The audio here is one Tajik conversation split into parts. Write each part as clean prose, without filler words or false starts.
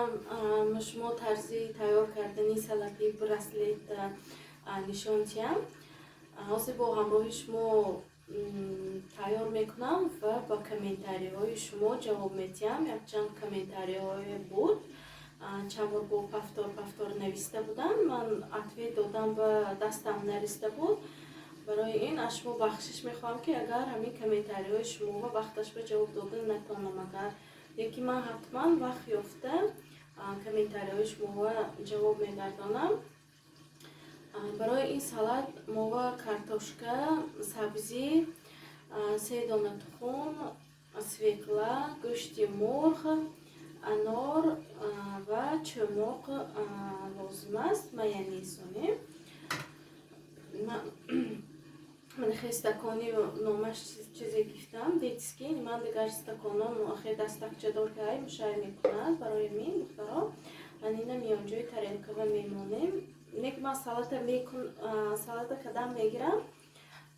میخواستم شما طرزی تیار کردنی سلطه برسلت نشان دهم. حاضر با همراه شما تیار میکنم و با کامنتاری های شما جواب میدم. یک چند کامنتاری های بود، چند بار با پفتار نوشته بودم، من اتوی دادم و دستم نرسیده بود. برای این از شما بخشش میخوام که اگر همین کامنتاری های شما و وقتش به جواب دادن نتونم، اگر یکی من حتما وقت یافته کامنتاری های شما و جواب میگردانم. برای این سالاد ما و کартошка، سبزی، 3 دانه تخم، свекла، گوشت مرغ، انار و چماق لازم است. майонез من خیلی استکانی نامش چیزی گفتم دیتسکی. من دیگر استکانان خیلی دستکچه دار که های مشاهده میکنند. برای من دخترها انینا میانجوی ترینکه و میمونیم. نیک من سالات کدام میگیرم،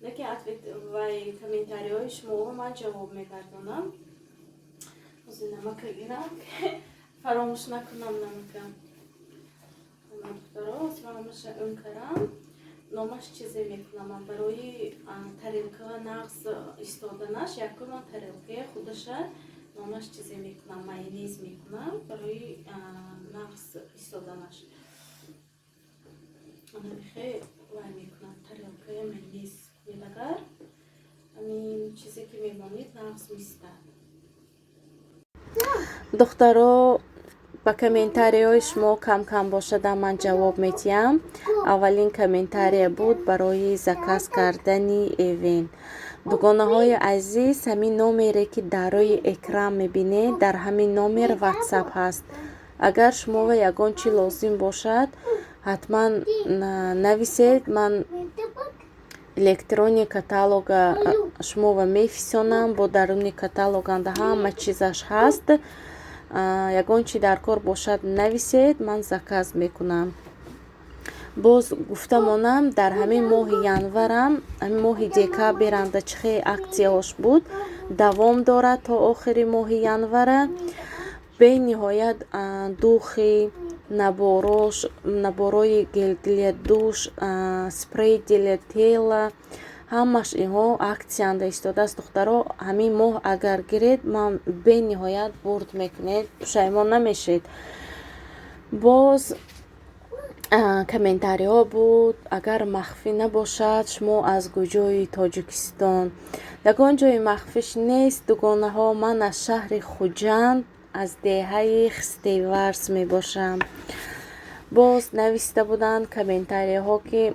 نیکی اتویت وی کامنتاری های شما و من جواب میگردانم. از این نمک گیرم که فراموش نکنم نمکم. دخترها از فراموش اون کرم نامش چیزی میکنم. برای ترینکه نقص استادنش یکم ترینکه خودش نامش چیزی میکنم، майонез میکنم برای نقص استادنش. خیلی وای میکنم ترینکه майонез میدگر همین چیزی که میمونید نقص میستد. دخترها با کامنتاری های شما کم باشد من جواب میدیم. اولین کامنتاری بود برای زکاس کردنی ایوین. دوگانه های عزیز، همین نمره که دارای اکرام میبینید در همین نمر واتساپ هست. اگر شما و یگان چی لازم باشد حتما نویسید. من الکترونی کاتالوگ شما و میفرستم. با درونی کاتالوگ همه چیزش هست. یگان چی در کار باشد نویسید، من زکاز میکنم. باز گفتمانم در همین ماه ینورم، همین ماه دکابرم چه اکسیاش بود دوام دارد تا آخری ماه ینور. به نهایت دوخی، نبارای گل دوش، سپری دل تیل، همش اینها акцияда ایستاده است. دخترها همین ماه اگر گیرید من به نهایت برد میکنید، پشیمان نمیشید. باز کامنتاری ها بود اگر مخفی نباشد شما از کجای تاجیکستان. یگان جای مخفیش نیست. دوگانه ها من از شهر خوجند از دهه خستیورس می باشم. باز نوشته بودند کامنتاری ها که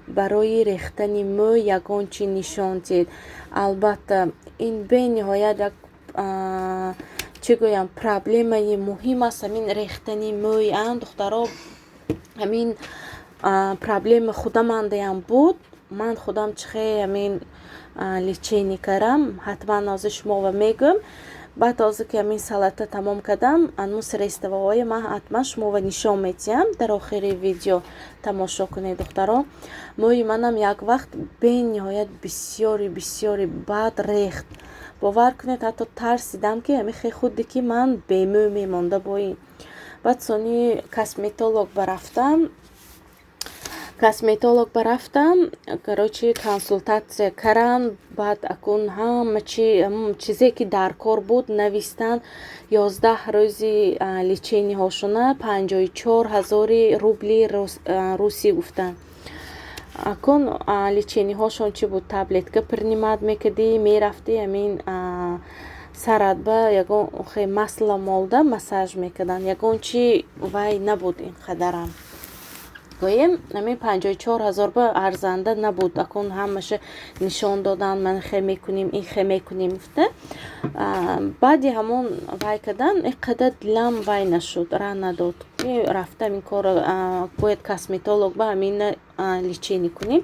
برای ریختن مو یگان چی نشان دید. البته این به نهایت یک چی گویم پرابلم مهم است. همین ریختن موی دخترها همین پرابلم خودم اندیم بود. من خودم چخه همین لیچینی کردم. حتما از شما و میگم. بعد از که همین سالته تمام کردم انو سرستوهای من حتما شما و نشان میدیم. در آخر ویدیو تماشا کنید دخترها. موی منم یک وقت به نهایت بسیاری بد ریخت. باور کنید حتی ترسیدم که همین خیلی خودی که من به مو میمانده با این. بعد سونی کاسمتولوگ برفتم короче консультация کردم. بعد اکون همه چیزی که در کار بود نوشتن. 11 روزی لیچینی هاشونه 54,000 روبلی روسی گفتن. اکون لیچینی هاشون چی بود؟ таблетка принимать میکردی، میرفتی همین سرت به یگان خیلی مسئله مالده مساج میکردن. یگان چی وای نبود این خدرم گویم. همین 54,000 به ارزنده نبود. اکون همشه نشان دادن من خیلی میکنیم این خیلی میکنیم. بعدی همون وای کردن اینقدر دلم وای نشد را نداد. رفتم این کار باید کاسمتولوگ با همین لیچینی کنیم.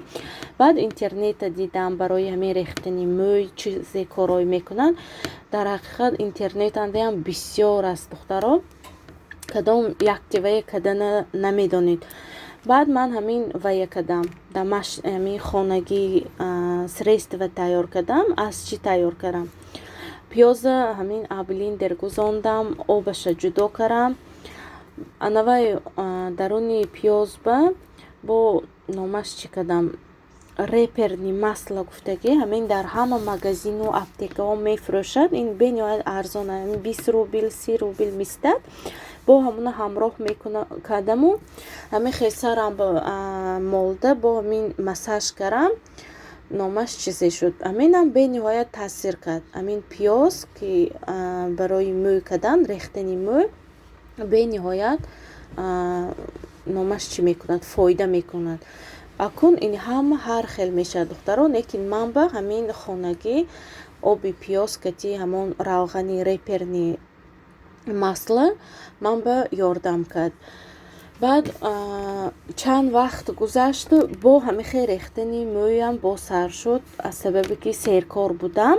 بعد اینترنت دیدم برای همین ریختنی موی چیزی کارای میکنن. در حقیقت اینترنت هم بسیار است دخترها. کدام یک تیوه کدن نمیدونید. بعد من همین وای کردم دمش همین خانگی سرست و تیار کردم. از چی تیار کردم؟ پیاز همین اولین در گذاندم، آبش جدا کردم. анавай даруни пиёзба бо номаш чӣ кардам реперни масла гуфтагӣ ҳамин дар ҳама магазину аптекаҳо мефурӯшад. Ин бениҳоят арзон аст, 20 рубл 30 рубл мистад. Бо ҳамуна ҳамроҳ кардаму ҳамин хесарам молда бо ҳамин массаж кардам. номаш чизе шуд. Аминам бениҳоят таъсир кард. Амин пиёз ки барои мӯй кардан, рехтани мӯй бениҳоят номаш чӣ мекунад, фоида мекунад. акун ин ҳама ҳар хел мешавад духтаро, лекин манба ҳамин хонагӣ оби пиёз кати ҳамон равғани реперни масла манба ёрдам кард. баъд чанд вақт гузашт, бо ҳамихе рехтани мӯям бо сар шуд, аз сабабе ки серкор будам.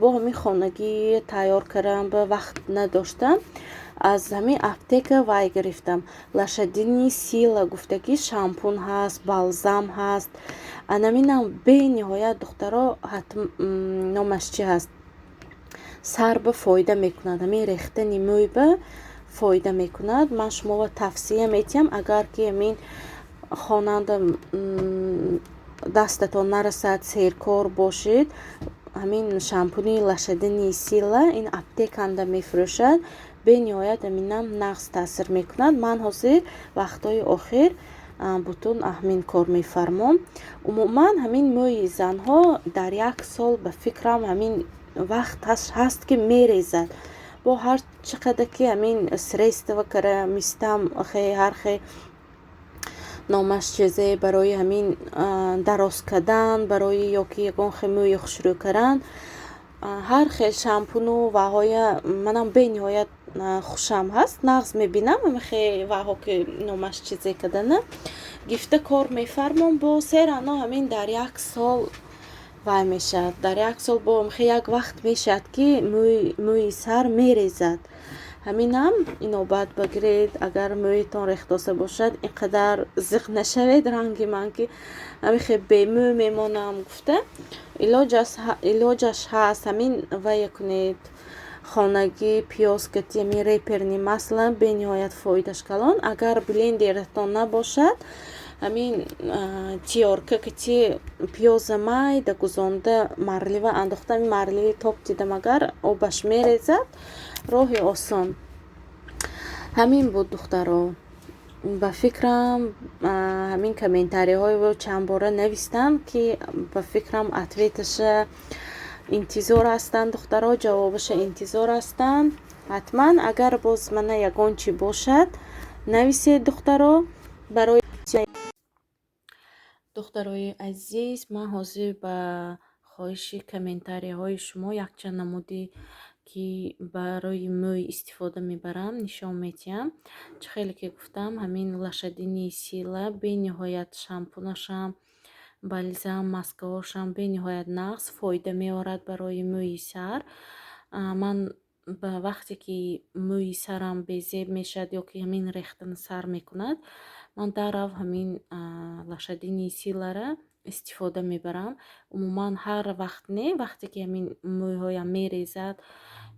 бо ҳамин хонагӣ тайёр кардам, ба вақт надоштам. аз ҳамин аптека вай гирифтам. Лошадиный сила гуфтагӣ шампун ҳаст, балзам ҳаст. анаминам бениҳоят духтаро номаш чӣ ҳаст, сарба фоида мекунад. ҳамин рехтани мӯйба фоида мекунад. ман шуморо тавсия метиҳам, агар ки ҳамин хонанда дастатон нарасад, серкор бошед, ҳамин шампуни лошадиний сила ин аптеканда мефурӯшад. бениҳоят аминам нағз таъсир мекунад. ман ҳозир вақтҳои охир бутун ҳамин кор мефармом. умуман ҳамин мӯи занҳо дар як сол ба фикрам ҳамин вақт ҳаст ки мерезад. бо ҳар чӣ қадар ки ҳамин средства кара мистам ҳархе номаш чизе барои ҳамин дароз кардан, барои ё ки ягон хел мӯи хушрӯ кардан, ҳар хел шампуну ваҳоя манам бениҳоят хушам ҳаст. нағз мебинам ҳамихе ваҳо ки номаш чизе кардана гифта кор мефармом. бо серано ҳамин дар як сол вай мешавад. дар як сол бо ҳамихе як вақт мешавад ки мӯи сар мерезад. ҳаминам инобат багиред, агар мӯйтон рехтоса бошад, инқадар зиқ нашавед ранги ман ки ҳамихе бемӯ мемонам гуфта. илоҷаш ҳаст. ҳамин вая кунед, хонагӣ пиёз кати ҳамин реперни масла бениҳоят фоидаш калон. агар блендератон набошад, ҳамин тиёрка кати пиёза майда гузонда марлива андохта, марливи тоб дидам, агар обаш мерезад, роҳи осон. ҳамин буд духтаро. ба фикрам ҳамин комментариҳоро чанд бора навистам ки ба фикрам ответаша интизор ҳастанд духтаро, ҷавобаша интизор ҳастанд. ҳатман агар боз мана ягон чӣ бошад нависед духтаро. барои духтарои азиз, ман ҳозир ба хоҳиши комментариҳои шумо якчанд намуди ки барои мӯй истифода мебарам нишон метиҳам. чӣ хеле ки гуфтам, ҳамин лошадини сила бениҳоят шампунашам, балзам, маскаҳошам бениҳоят нағз фоида меорад барои мӯи сар. ман ба вақте ки мӯи сарам безеб мешавад ё ки ҳамин рехтан сар мекунад, ман дарав ҳамин лошадини силара истифода мебарам. умуман ҳар вақт не, вақте ки ҳамин мӯйҳоям мерезад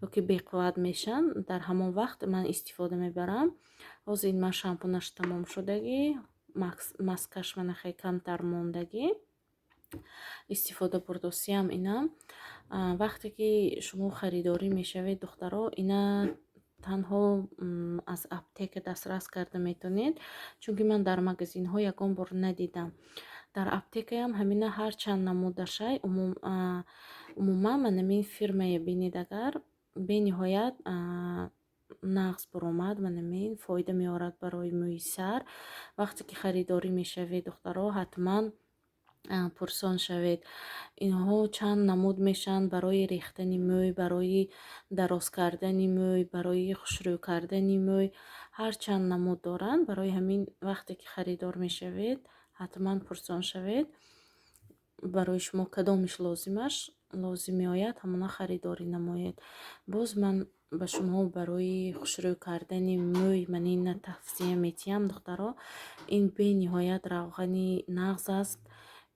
ё ки беқувват мешаванд, дар ҳамон вақт ман истифода мебарам. ҳозир ман шампунаш тамом шудагӣ, маскаш мана хеле камтар мондагӣ. истифода бурдосиям инам. вақте ки шумо харидорӣ мешавед духтаро, ина танҳо аз аптека дастрас карда метавонед, чунки ман дар магазинҳо ягон бор надидам. дар аптекаям ҳамина ҳар чанд намудашай умуман ман ҳамин фирмае бинед, агар бениҳоят нағз буромад, ман ҳамин фоида меорад барои мӯи сар. вақте ки харидорӣ мешавед духтаро, ҳатман пурсон шавед. инҳо чанд намуд мешаванд барои рехтани мӯй, барои дароз кардани мӯй, барои хушрӯ кардани мӯй. ҳар чанд намуд доранд. барои ҳамин вақте ки харидор мешавед, ҳатман пурсон шавед барои шумо кадомиш лозим меояд, ҳамона харидорӣ намоед. боз ман ба шумо барои хушрӯ кардани мӯй ман ин тавсия метиҳам духтаро. ин бениҳоят равғани нағз аст.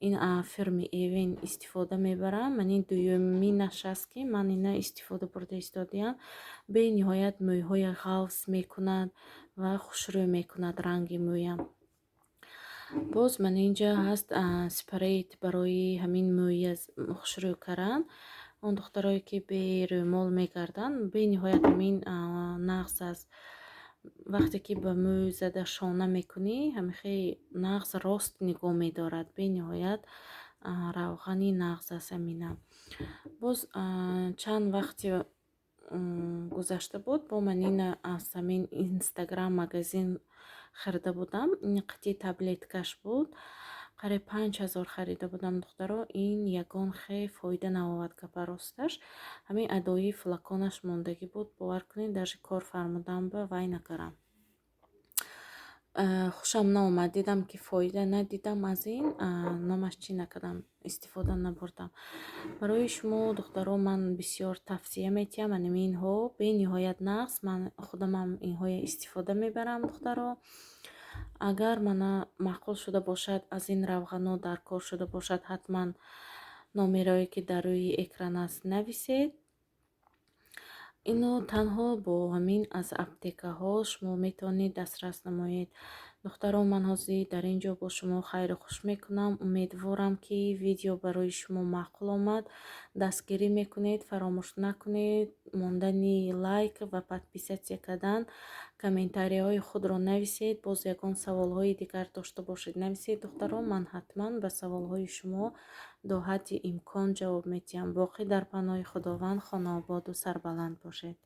ин фирми Эвен истифода мебарам. ман ин дуюминаш аст ки ман ина истифода бурда истодиам. бениҳоят мӯйҳоя ғафз мекунад ва хушрӯй мекунад ранги мӯям. боз ман инҷа ҳаст спрейт барои ҳамин мӯя хушрӯй кардан. Он духтарое ки берӯмол мегарданд, бениҳоят ҳамин нағз аст. вақте ки ба мӯй зада шона мекунӣ, ҳамин хеле нағз рост нигоҳ медорад. бениҳоят равғани нағз аст амина. боз чанд вақти гузашта буд, бо ман ин аз ҳамин Instagram магазин харида будам. Ин қитъи таблеткаш буд. қариб 5000 харида будам духтаро. ин ягон хеле фоида наомад гапа росташ. ҳамин адои флаконаш мондагӣ буд. бовар кунед, даже кор фармудам ба вай накардам. хушам наомад, дидам ки фоида надидам, аз ин номаш чӣ накардам, истифода набурдам. барои шумо духтаро ман бисёр тавсия метиҳам инҳо бениҳоят нағз. ман худамам инҳоя истифода мебарам духтаро. агар мана маъқул шуда бошад, аз ин равғано дар кор шуда бошад, ҳатман номерое ки дар рӯи экран аст нависед. ино танҳо бо ҳамин аз аптекаҳо шумо метавонед дастрас намоед. духтаро ман ҳозир дар ин ҷо бо шумо хайру хуш мекунам. умедворам ки видео барои шумо маъқул омад. дастгирӣ мекунед, фаромӯш накунед мондани лайк ва подписатсия кардан. комментариҳои худро нависед. боз ягон саволҳои дигар дошта бошед нависед духтаро. ман ҳатман ба саволҳои шумо до ҳадди имкон ҷавоб медиҳам. боқӣ дар паноҳи худованд. хона ободу сарбаланд бошед.